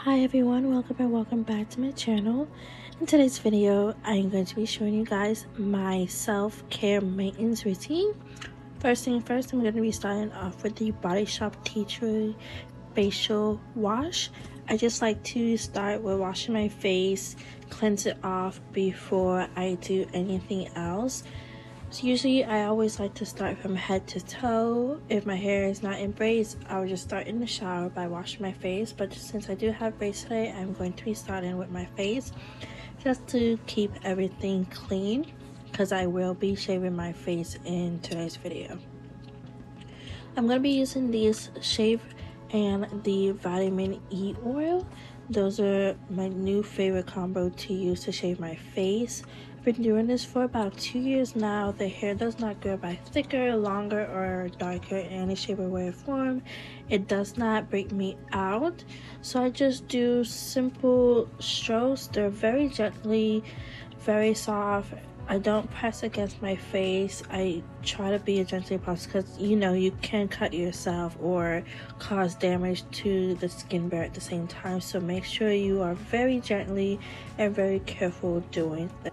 Hi everyone, welcome back to my channel. In today's video, I'm going to be showing you guys my self-care maintenance routine. First thing first, I'm going to be starting off with the Body Shop Tea Tree facial wash. I just like to start with washing my face, cleanse it off before I do anything else. So usually I always like to start from head to toe. If my hair is not in braids, I will just start in the shower by washing my face. But since I do have braids today, I'm going to be starting with my face just to keep everything clean, because I will be shaving my face in today's video. I'm going to be using these shave and the vitamin E oil. Those are my new favorite combo to use to shave my face. I've been doing this for about 2 years now. The hair does not grow back thicker, longer, or darker in any shape or way or form. It does not break me out. So I just do simple strokes. They're very gently, very soft. I don't press against my face. I try to be as gentle as possible because you can cut yourself or cause damage to the skin barrier at the same time. So make sure you are very gently and very careful doing that.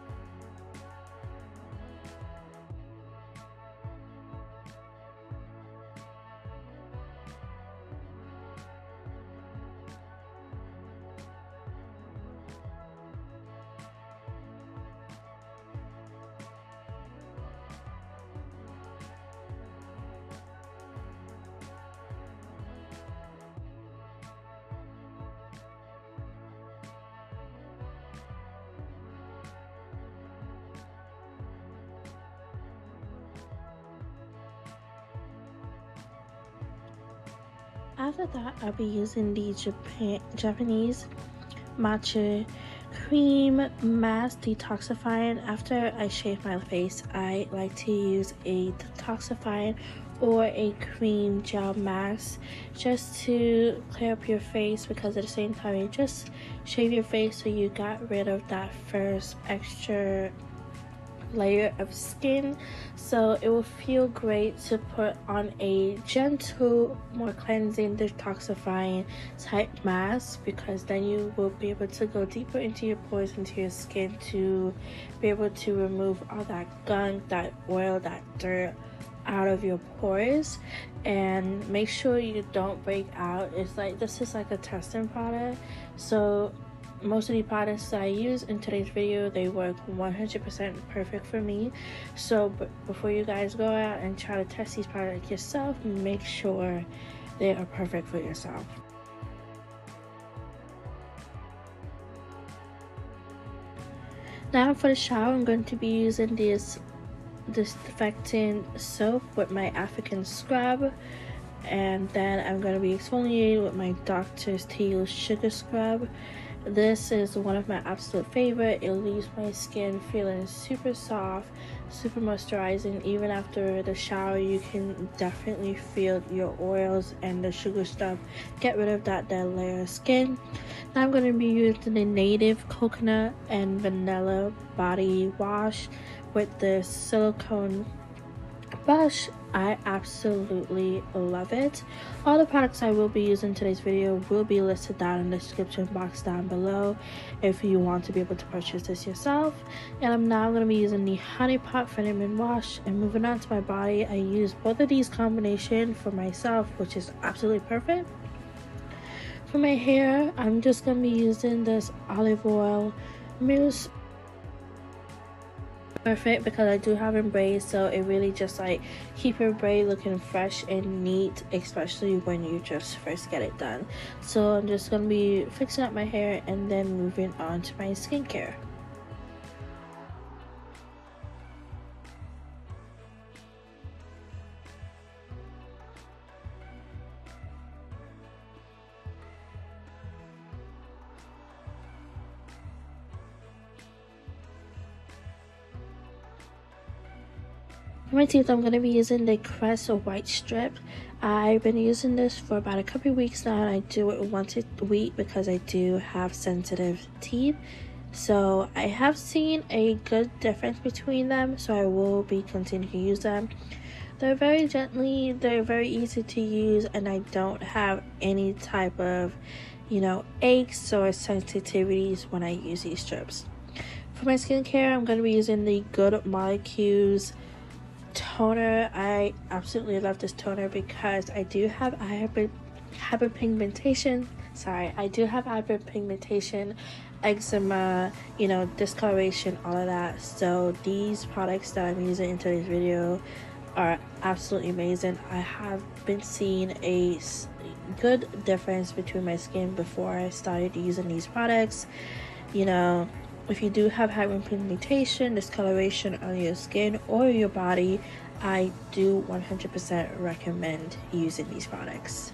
After that, I'll be using the Japanese Matcha cream mask detoxifying. After I shave my face, I like to use a detoxifying or a cream gel mask just to clear up your face, because at the same time you just shave your face so you got rid of that first extra layer of skin. So it will feel great to put on a gentle, more cleansing, detoxifying type mask, because then you will be able to go deeper into your pores, into your skin, to be able to remove all that gunk, that oil, that dirt out of your pores. And make sure you don't break out. This is like a testing product, so most of the products that I use in today's video, they work 100% perfect for me. So before you guys go out and try to test these products yourself, make sure they are perfect for yourself. Now for the shower, I'm going to be using this disinfectant soap with my African scrub, and then I'm going to be exfoliating with my Doctor's Teal sugar scrub. This is one of my absolute favorite. It leaves my skin feeling super soft, super moisturizing. Even after the shower, you can definitely feel your oils and the sugar stuff get rid of that dead layer of skin. Now I'm going to be using the native coconut and vanilla body wash with the silicone brush. I absolutely love it. All the products I will be using in today's video will be listed down in the description box down below if you want to be able to purchase this yourself. And I'm now going to be using the Honey Pot Freeman wash. And moving on to my body, I use both of these combinations for myself, which is absolutely perfect. For my hair, I'm just going to be using this olive oil mousse. Perfect because I do have in braids, so it really just keep your braid looking fresh and neat, especially when you just first get it done. So I'm just gonna be fixing up my hair and then moving on to my skincare. For my teeth, I'm going to be using the Crest white strip. I've been using this for about a couple of weeks now, and I do it once a week because I do have sensitive teeth. So I have seen a good difference between them, so I will be continuing to use them. They're very gently, they're very easy to use, and I don't have any type of aches or sensitivities when I use these strips. For my skincare, I'm going to be using the Good Molecules toner. I absolutely love this toner because I do have hyperpigmentation. I do have hyperpigmentation, eczema, discoloration, all of that. So these products that I'm using in today's video are absolutely amazing. I have been seeing a good difference between my skin before I started using these products. If you do have hyperpigmentation, discoloration on your skin or your body, I do 100% recommend using these products.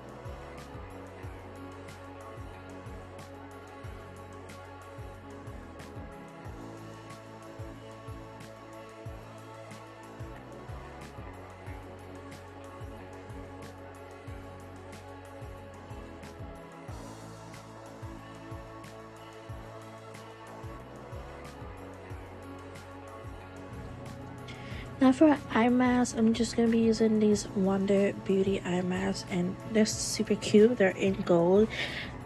Now for eye mask, I'm just going to be using these Wonder Beauty eye masks, and they're super cute. They're in gold,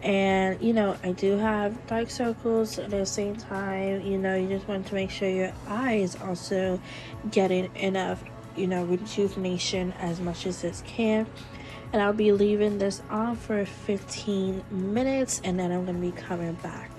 and I do have dark circles at the same time. You just want to make sure your eye is also getting enough rejuvenation as much as it can. And I'll be leaving this on for 15 minutes, and then I'm going to be coming back.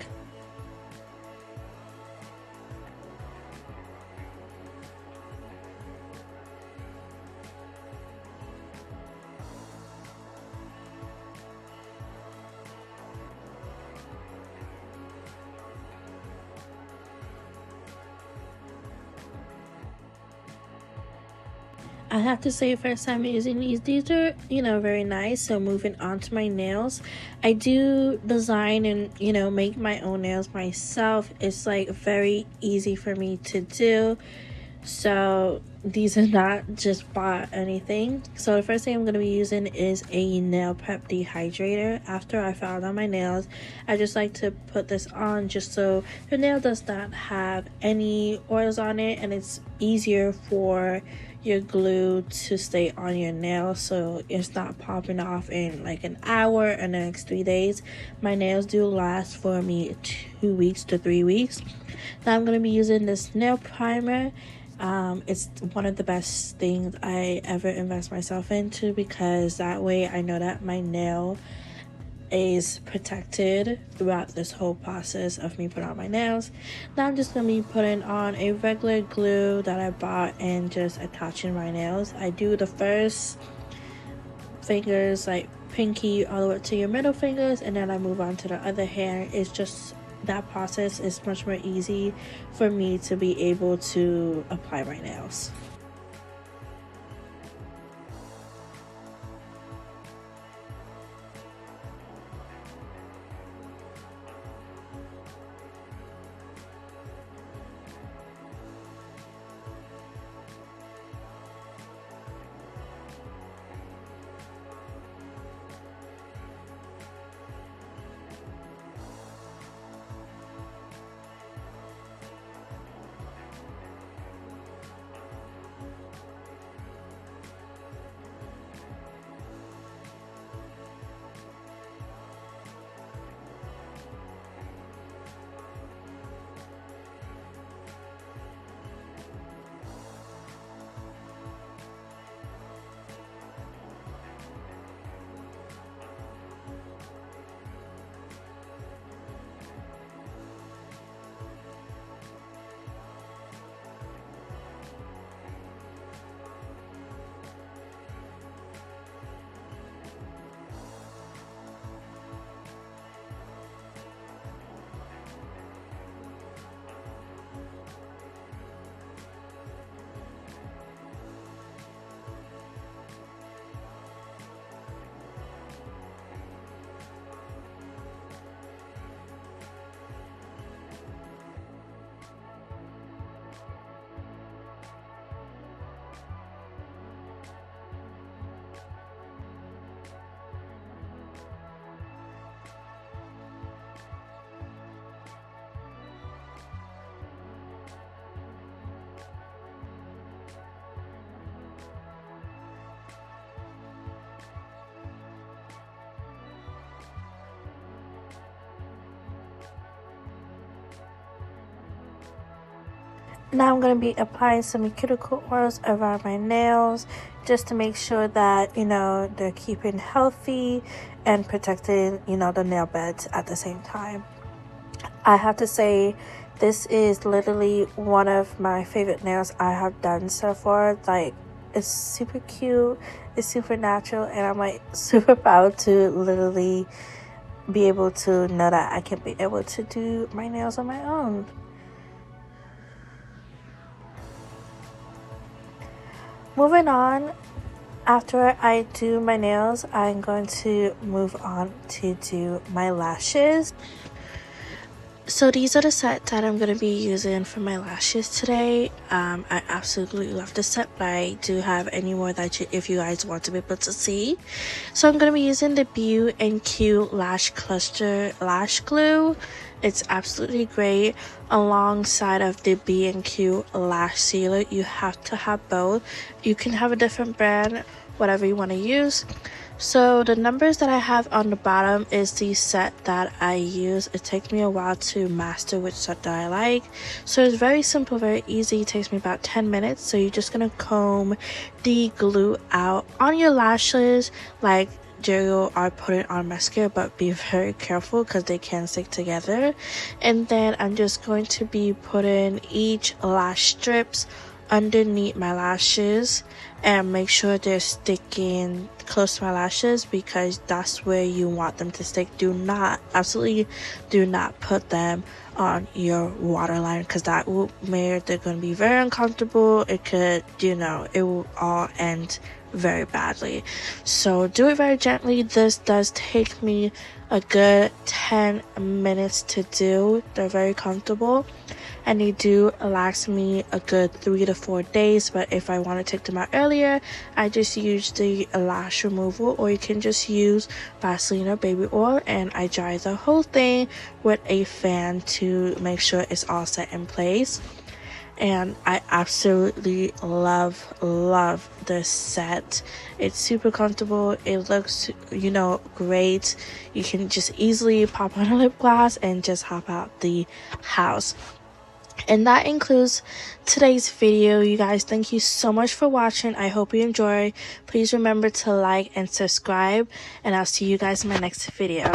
I have to say, first time using these are very nice. So moving on to my nails, I do design and make my own nails myself. It's like very easy for me to do. So these are not just bought anything. So the first thing I'm going to be using is a nail prep dehydrator. After I filed on my nails, I just like to put this on just so the nail does not have any oils on it, and it's easier for your glue to stay on your nail so it's not popping off in like an hour or the next 3 days. My nails do last for me 2 weeks to 3 weeks. Now I'm going to be using this nail primer. It's one of the best things I ever invest myself into, because that way I know that my nail is protected throughout this whole process of me putting on my nails. Now I'm just gonna be putting on a regular glue that I bought and just attaching my nails. I do the first fingers, like pinky all the way to your middle fingers, and then I move on to the other hand. It's just that process is much more easy for me to be able to apply my nails. Now I'm going to be applying some cuticle oils around my nails just to make sure that, you know, they're keeping healthy and protecting, you know, the nail beds at the same time. I have to say, this is literally one of my favorite nails I have done so far. Like, it's super cute, it's super natural, and I'm like super proud to literally be able to know that I can be able to do my nails on my own. Moving on, after I do my nails, I'm going to move on to do my lashes. So these are the sets that I'm going to be using for my lashes today. I absolutely love this set, but I do have any more that if you guys want to be able to see. So I'm going to be using the D&Q Lash Cluster Lash Glue. It's absolutely great. Alongside of the D&Q Lash Sealer, you have to have both. You can have a different brand, whatever you want to use. So the numbers that I have on the bottom is the set that I use. It takes me a while to master which set that I like. So it's very simple, very easy. It takes me about 10 minutes. So you're just going to comb the glue out on your lashes like you are putting on mascara, but be very careful because they can stick together. And then I'm just going to be putting each lash strips underneath my lashes and make sure they're sticking close to my lashes because that's where you want them to stick. Absolutely do not put them on your waterline because that will make they're going to be very uncomfortable. It could, you know, it will all end very badly. So do it very gently. This does take me a good 10 minutes to do. They're very comfortable and they do last me a good 3 to 4 days, but if I want to take them out earlier, I just use the lash removal, or you can just use Vaseline or baby oil, and I dry the whole thing with a fan to make sure it's all set in place. And I absolutely love this set. It's super comfortable. It looks, you know, great. You can just easily pop on a lip gloss and just hop out the house. And that includes today's video. You guys, thank you so much for watching. I hope you enjoy. Please remember to like and subscribe, and I'll see you guys in my next video.